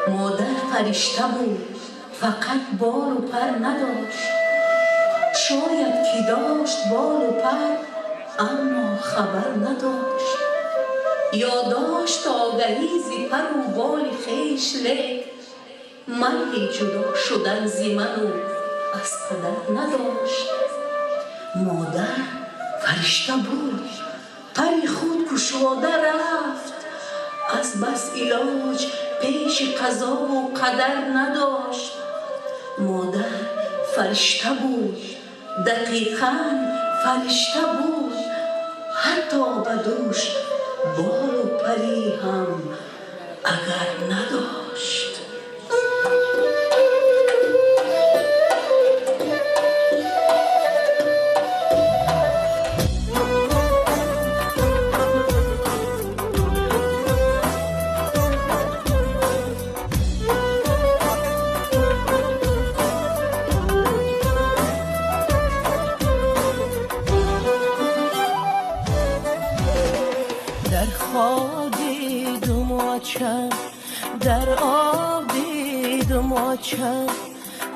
مادر فرشته بود، فقط بال و پر نداشت. شاید که داشت بال و پر، اما خبر نداشت. یا داشت آگهی ز پر و بال خویش، لیک میل جدا شدن ز من و از پدر نداشت. مادر فرشته بود، پری خود گشاده رفت، از بس علاج پیش قضا و قدر نداشت. مادر فرشته بود، دقیقاً فرشته بود، حتی بدوش بال و پری هم اگر نداشت. در آب دیدم آچم،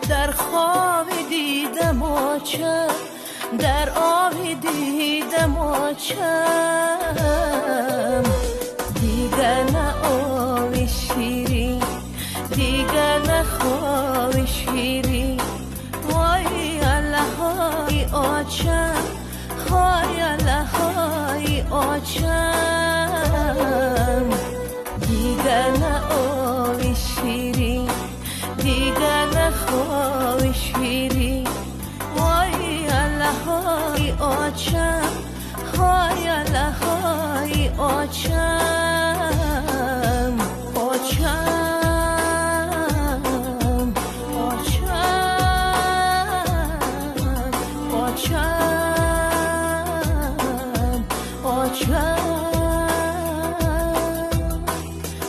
در خواب دیدم آچم، در آب دیدم آچم. دیگر نه آب شیرین، دیگر نه خواب شیرین، وای الله های آچم، های الله های آچم. دیگر نه آب شیرین، دیگر نه خواب شیرین، وای الله های آچم، های الله های آچم. آچم آچم آچم آچم.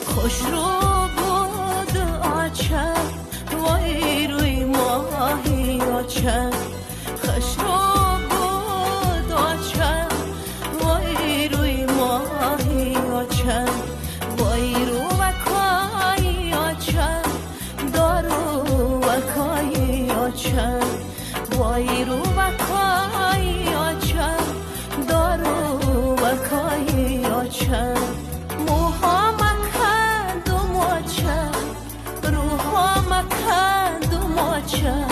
خوش رو بود آچم، وای روی ماهی آچم. خوش رو بود آچم، وای روی ماهی آچم. وای رو وکایی آچم، دارو وکایی آچم. وای رو وکایی آچم، دارو وکایی آچم. موها مکندم آچم، روها مکندم آچم.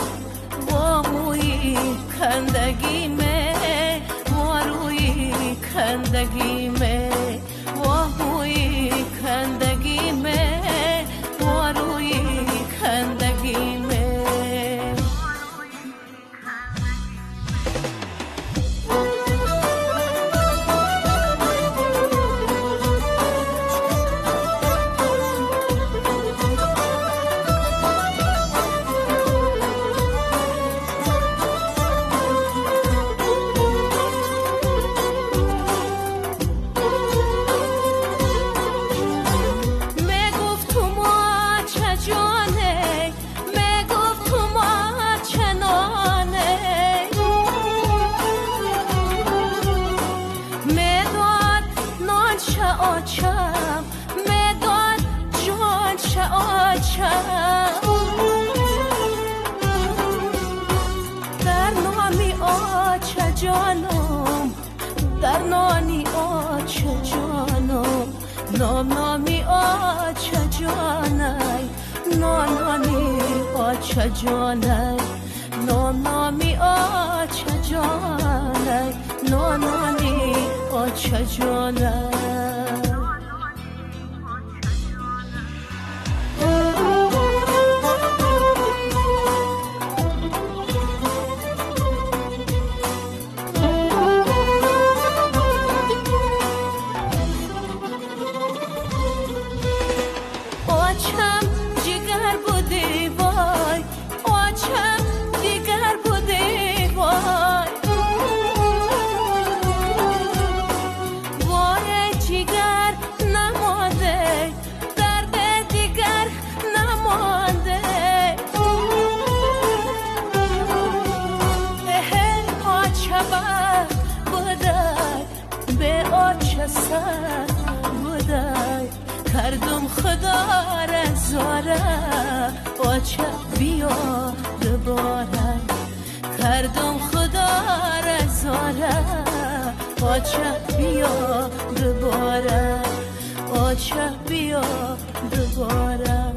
با موی کندگیمه، با روی کندگیمه، با موی کندگیمه، با روی کندگیمه. آچم مداد جان چه آچم. در نامی آچه جانم، در نانی آچه جانم. نامی آچه جانای، نانی آچه جانای. نامی آچه جانای، نانی آچه جانای. آچم جگر بودی وای، آچم دیگر بودی وای. وای جگر نمانده، درد دیگر نمانده. آچه بر بودای، به آچه سر بودای. کردم خدا را زاره آچه بیا دوباره کردم خدا را زاره آچه بیا دوباره آچه بیا دوباره